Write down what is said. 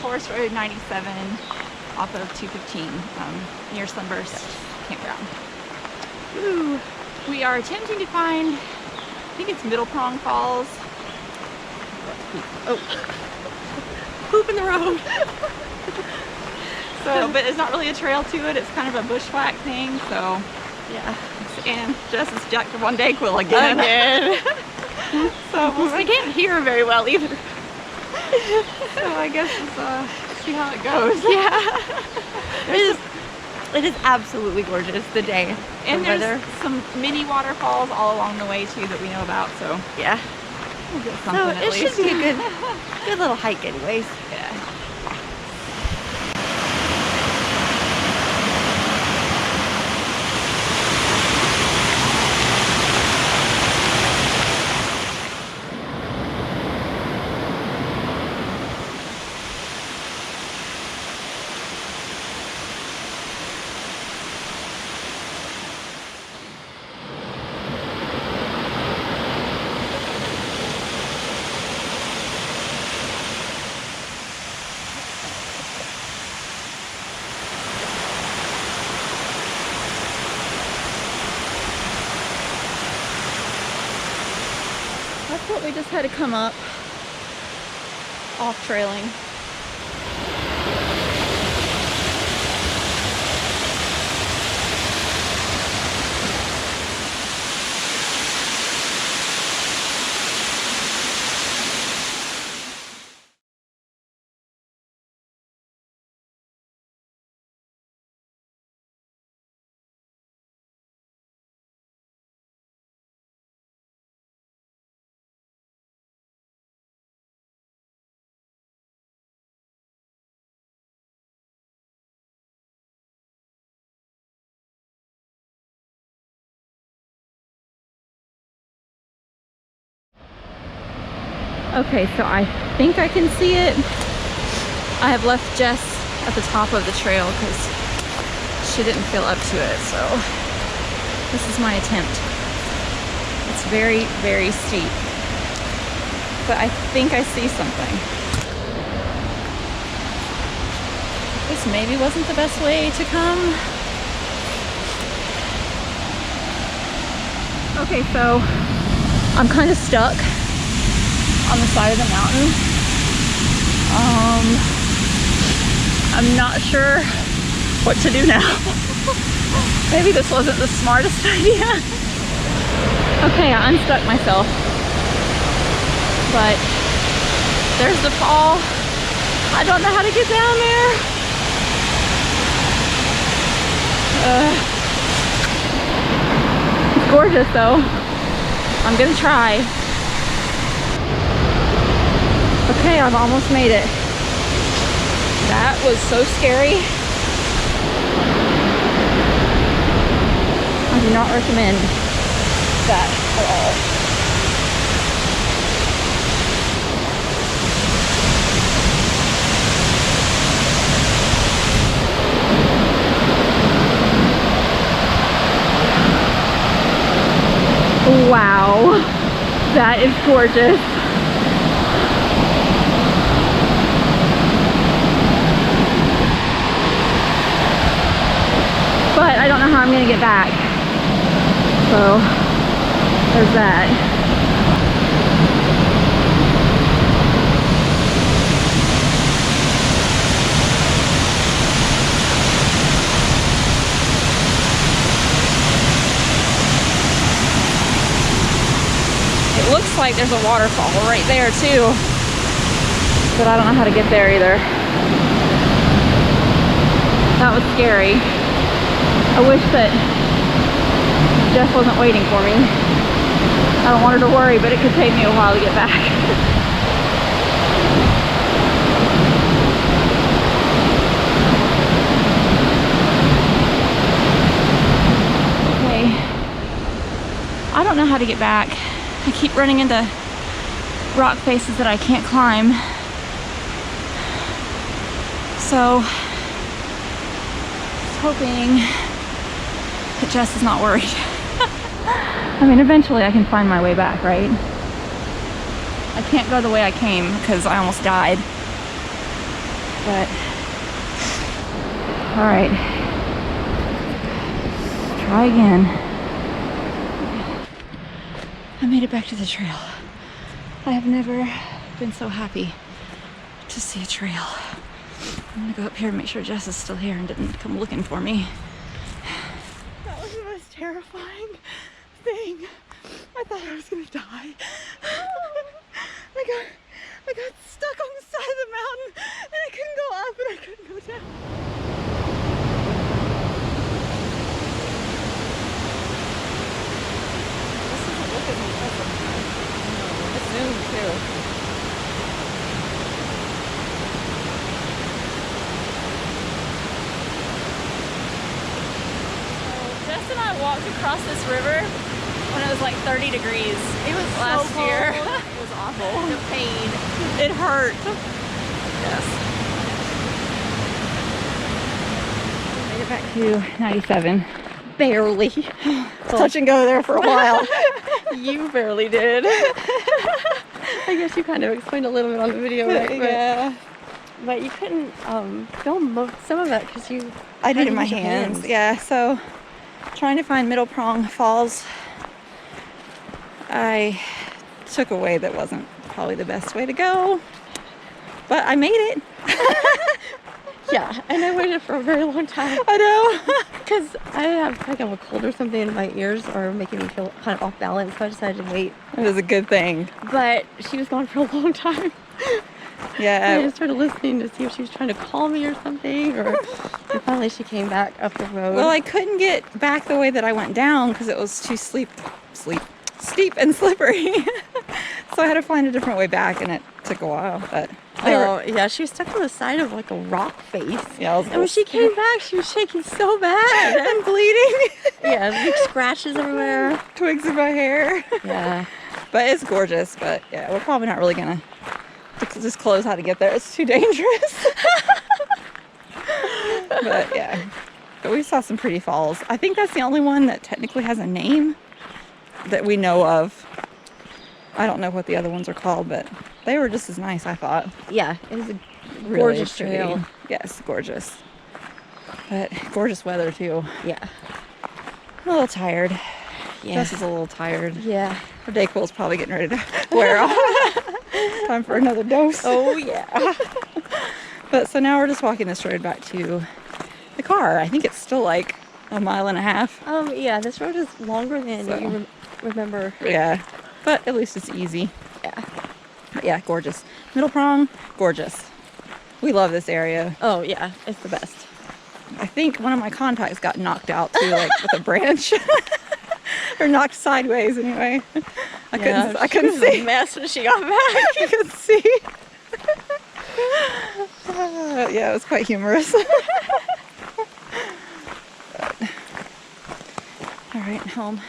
Forest Road 97 off of 215 near Sunburst Campground. Ooh, we are attempting to find, I think it's Middle Prong Falls. Oh, poop in the road. So, but it's not really a trail to it. It's kind of a bushwhack thing. So, Yeah. and Jess is jacked of one Dayquil again. So I can't hear very well either. So I guess let's see how it goes. Yeah. It is absolutely gorgeous, the day. And the there's weather. some mini waterfalls all along the way too that we know about. So Yeah. we'll get So something at it least. should be a good little hike anyways. Yeah. That's what we just had to come up off trailing. Okay, so I think I can see it. I have left Jess at the top of the trail because she didn't feel up to it, so this is my attempt. It's very, very steep, but I think I see something. This maybe wasn't the best way to come. Okay, so I'm kind of stuck on the side of the mountain. I'm not sure what to do now. Maybe this wasn't the smartest idea. Okay, I unstuck myself, but there's the fall. I don't know how to get down there. It's gorgeous though. I'm gonna try. Okay, I've almost made it. That was so scary. I do not recommend that at all. Wow, that is gorgeous. But I don't know how I'm gonna get back. So there's that. It looks like there's a waterfall right there too, but I don't know how to get there either. That was scary. I wish that Jess wasn't waiting for me. I don't want her to worry, but it could take me a while to get back. Okay. I don't know how to get back. I keep running into rock faces that I can't climb. So, hoping that Jess is not worried. I mean, eventually I can find my way back, right? I can't go the way I came because I almost died. But all right, try again. I made it back to the trail. I have never been so happy to see a trail. I'm gonna go up here and make sure Jess is still here and didn't come looking for me. That was the most terrifying thing. I thought I was gonna die. I got stuck on the side of the mountain and I couldn't go up and I couldn't go down. This doesn't look as impressive. It's noon too. Jess and I walked across this river when it was like 30 degrees. It was last so year. cold. It was awful. The pain. It hurt. Yes. Made it back to 97. Barely. Touch and go there for a while. You barely did. I guess you kind of explained a little bit on the video, right? But, Yeah. but you couldn't film some of it because you. I did had in to my use your hands. Yeah, so trying to find Middle Prong Falls, I took a way that wasn't probably the best way to go, but I made it. Yeah, and I waited for a very long time. I know. Because I have like a cold or something in my ears or making me feel kind of off balance, so I decided to wait. It was a good thing. But she was gone for a long time. I Yeah. just started listening to see if she was trying to call me or something, and finally she came back up the road. Well, I couldn't get back the way that I went down because it was too steep and slippery. So I had to find a different way back, and it took a while. But yeah, she was stuck on the side of like a rock face. Yeah, I was And when she came back, she was shaking so bad. and bleeding. Yeah, big scratches everywhere. Twigs in my hair. Yeah. But it's gorgeous. But yeah, we're probably not really gonna disclose how to get there. It's too dangerous. But yeah, but we saw some pretty falls. I think that's the only one that technically has a name that we know of. I don't know what the other ones are called, but they were just as nice, I thought. Yeah, it was a Really gorgeous pretty. trail. Yes, gorgeous. But gorgeous weather too. Yeah. I'm a little tired. Yeah. Jess is a little tired. Yeah. Her Dayquil's probably getting ready to wear off. Time for another dose. Oh, yeah. But so now we're just walking this road back to the car. I think it's still like a mile and a half. Yeah, this road is longer than So. you remember. Yeah, but at least it's easy. Yeah. But yeah, gorgeous. Middle Prong, gorgeous. We love this area. Oh, yeah, it's the best. I think one of my contacts got knocked out too, like with a branch. Or knocked sideways anyway. I couldn't She was see. a mess when she got back. I couldn't see. Yeah, it was quite humorous. But, all right, home.